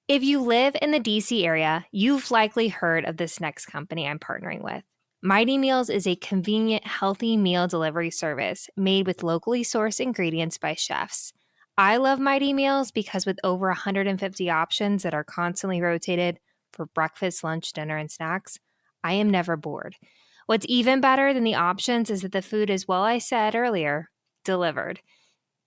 If you live in the DC area, you've likely heard of this next company I'm partnering with. Mighty Meals is a convenient, healthy meal delivery service made with locally sourced ingredients by chefs. I love Mighty Meals because with over 150 options that are constantly rotated for breakfast, lunch, dinner, and snacks, I am never bored. What's even better than the options is that the food is, well, I said earlier, delivered.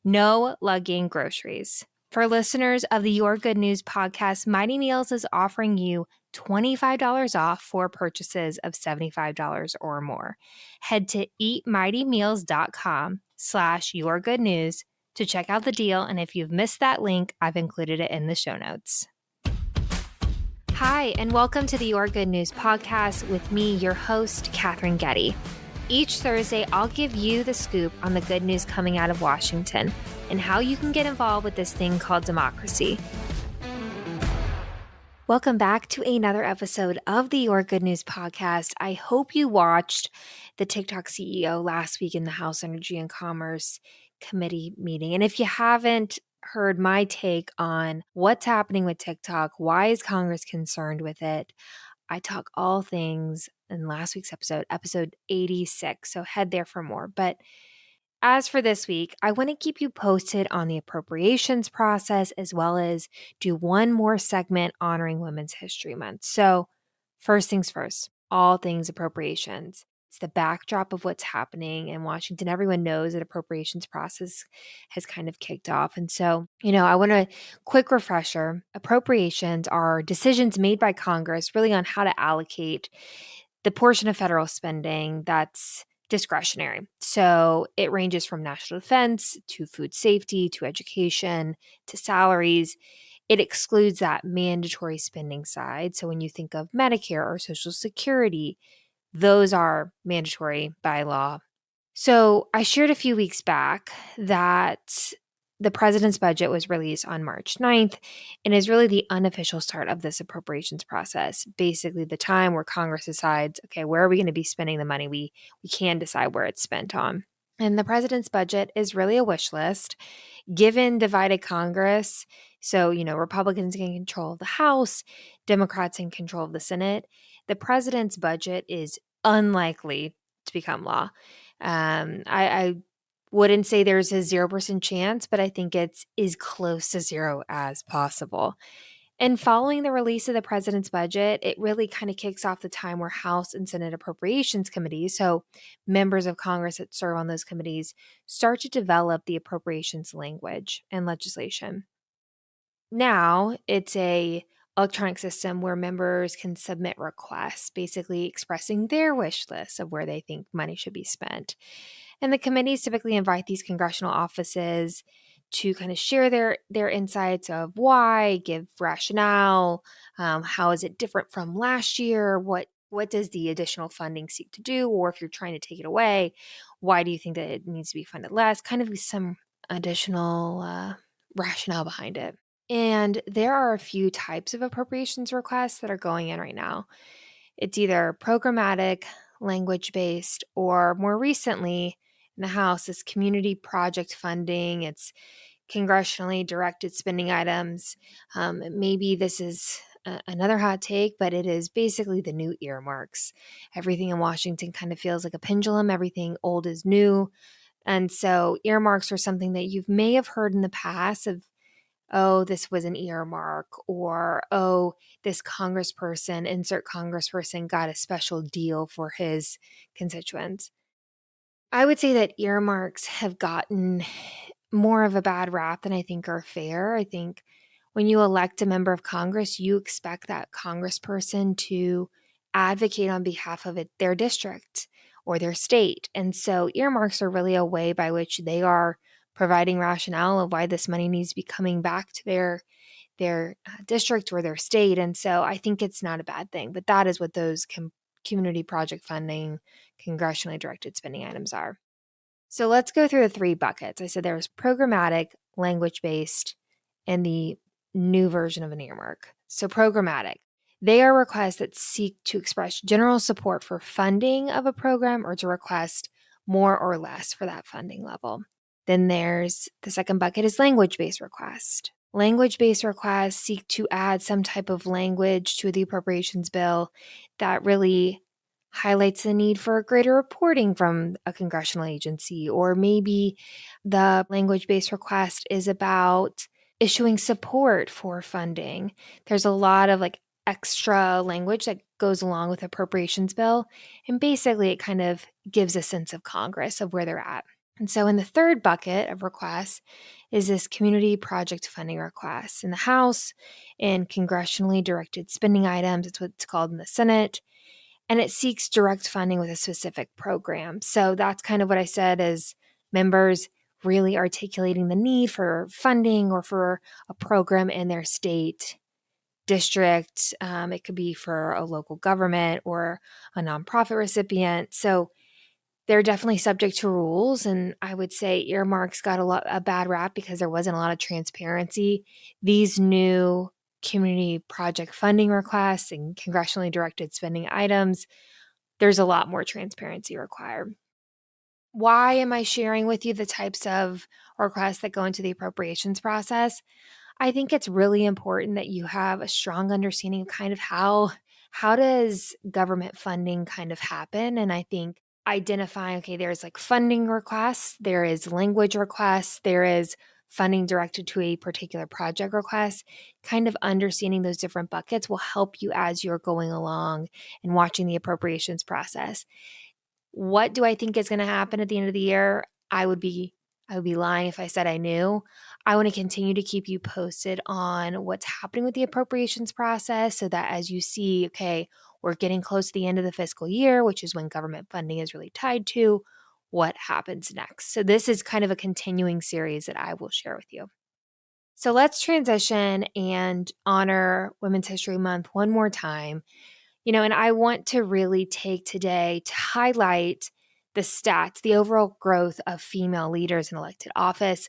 No lugging groceries. For listeners of the Your Good News podcast, Mighty Meals is offering you $25 off for purchases of $75 or more. Head to eatmightymeals.com/yourgoodnews to check out the deal. And if you've missed that link, I've included it in the show notes. Hi, and welcome to the Your Good News podcast with me, your host, Katherine Getty. Each Thursday, I'll give you the scoop on the good news coming out of Washington and how you can get involved with this thing called democracy. Welcome back to another episode of the Your Good News podcast. I hope you watched the TikTok CEO last week in the House Energy and Commerce Committee meeting. And if you haven't heard my take on what's happening with TikTok, why is Congress concerned with it, I talk all things in last week's episode 86. So head there for more. But as for this week, I want to keep you posted on the appropriations process as well as do one more segment honoring Women's History Month. So, first things first, all things appropriations. It's the backdrop of what's happening in Washington. Everyone knows that appropriations process has kind of kicked off. And so, I want a quick refresher. Appropriations are decisions made by Congress really on how to allocate the portion of federal spending that's discretionary. So it ranges from national defense to food safety to education to salaries. It excludes that mandatory spending side. So when you think of Medicare or Social Security, those are mandatory by law. So I shared a few weeks back that the president's budget was released on March 9th and is really the unofficial start of this appropriations process. Basically, the time where Congress decides, okay, where are we going to be spending the money? We can decide where it's spent on. And the president's budget is really a wish list. Given divided Congress, so, Republicans in control of the House, Democrats in control of the Senate, the president's budget is unlikely to become law. I wouldn't say there's a 0% chance, but I think it's as close to zero as possible. And following the release of the president's budget, it really kind of kicks off the time where House and Senate appropriations committees, so members of Congress that serve on those committees, start to develop the appropriations language and legislation. Now it's a electronic system where members can submit requests, basically expressing their wish list of where they think money should be spent. And the committees typically invite these congressional offices to kind of share their insights of why, give rationale, how is it different from last year, what does the additional funding seek to do, or if you're trying to take it away, why do you think that it needs to be funded less? Kind of some additional rationale behind it. And there are a few types of appropriations requests that are going in right now. It's either programmatic, language-based, or more recently in the House is community project funding. It's congressionally directed spending items. Maybe this is another hot take, but it is basically the new earmarks. Everything in Washington kind of feels like a pendulum. Everything old is new. And so earmarks are something that you may have heard in the past of, oh, this was an earmark, or, oh, this insert congressperson got a special deal for his constituents. I would say that earmarks have gotten more of a bad rap than I think are fair. I think when you elect a member of Congress, you expect that congressperson to advocate on behalf of their district or their state. And so earmarks are really a way by which they are providing rationale of why this money needs to be coming back to their district or their state. And so I think it's not a bad thing, but that is what those community project funding, congressionally directed spending items are. So let's go through the three buckets. I said there's programmatic, language-based, and the new version of an earmark. So programmatic. They are requests that seek to express general support for funding of a program or to request more or less for that funding level. Then there's the second bucket is language-based request. Language-based requests seek to add some type of language to the appropriations bill that really highlights the need for greater reporting from a congressional agency, or maybe the language-based request is about issuing support for funding. There's a lot of extra language that goes along with appropriations bill, and basically it kind of gives a sense of Congress of where they're at. And so in the third bucket of requests is this community project funding request in the House and congressionally directed spending items. It's what it's called in the Senate. And it seeks direct funding with a specific program. So that's kind of what I said is members really articulating the need for funding or for a program in their state, district. It could be for a local government or a nonprofit recipient. So they're definitely subject to rules, and I would say earmarks got a bad rap because there wasn't a lot of transparency. These new community project funding requests and congressionally directed spending items, there's a lot more transparency required. Why am I sharing with you the types of requests that go into the appropriations process? I think it's really important that you have a strong understanding of kind of how does government funding kind of happen. And I think identifying, okay, there's funding requests, there is language requests, there is funding directed to a particular project request. Kind of understanding those different buckets will help you as you're going along and watching the appropriations process. What do I think is going to happen at the end of the year? I would be lying if I said I knew. I want to continue to keep you posted on what's happening with the appropriations process so that as you see, okay, we're getting close to the end of the fiscal year, which is when government funding is really tied to, what happens next. So this is kind of a continuing series that I will share with you. So let's transition and honor Women's History Month one more time. And I want to really take today to highlight the stats, the overall growth of female leaders in elected office.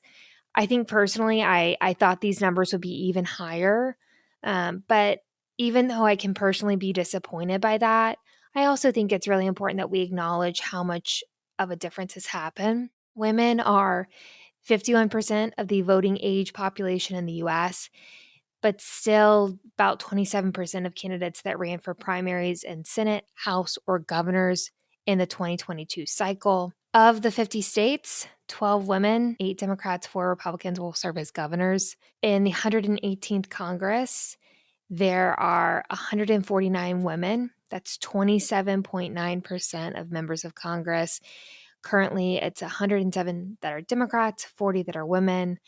I think personally, I thought these numbers would be even higher. But even though I can personally be disappointed by that, I also think it's really important that we acknowledge how much of a difference has happened. Women are 51% of the voting age population in the US, but still about 27% of candidates that ran for primaries in Senate, House, or governors in the 2022 cycle. Of the 50 states, 12 women, 8 Democrats, 4 Republicans will serve as governors. In the 118th Congress, there are 149 women. That's 27.9% of members of Congress. Currently, it's 107 that are Democrats, 40 that are women.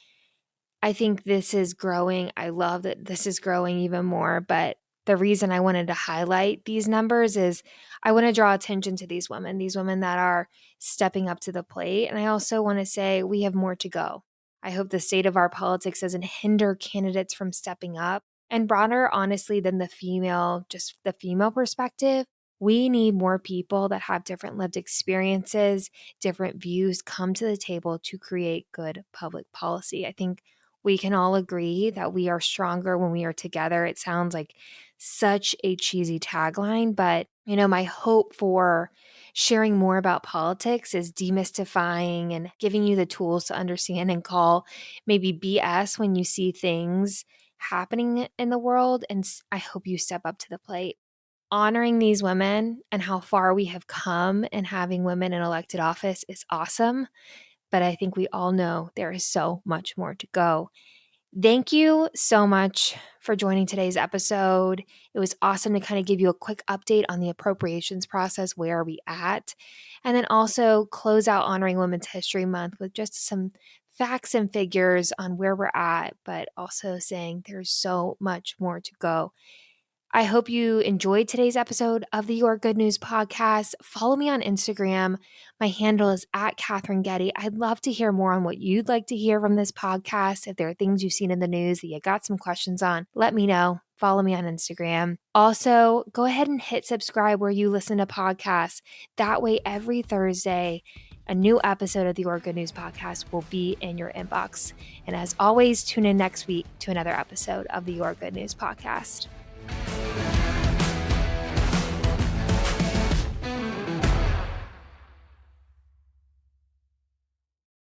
I think this is growing. I love that this is growing even more. But the reason I wanted to highlight these numbers is I want to draw attention to these women that are stepping up to the plate. And I also want to say we have more to go. I hope the state of our politics doesn't hinder candidates from stepping up. And broader, honestly, than just the female perspective, we need more people that have different lived experiences, different views come to the table to create good public policy. I think we can all agree that we are stronger when we are together. It sounds like such a cheesy tagline, but my hope for sharing more about politics is demystifying and giving you the tools to understand and call maybe BS when you see things happening in the world. And I hope you step up to the plate. Honoring these women and how far we have come and having women in elected office is awesome. But I think we all know there is so much more to go. Thank you so much for joining today's episode. It was awesome to kind of give you a quick update on the appropriations process. Where are we at? And then also close out honoring Women's History Month with just some facts and figures on where we're at, but also saying there's so much more to go. I hope you enjoyed today's episode of the Your Good News podcast. Follow me on Instagram. My handle is at Katherine Getty. I'd love to hear more on what you'd like to hear from this podcast. If there are things you've seen in the news that you got some questions on, let me know. Follow me on Instagram. Also, go ahead and hit subscribe where you listen to podcasts. That way, every Thursday, a new episode of the Your Good News podcast will be in your inbox. And as always, tune in next week to another episode of the Your Good News podcast.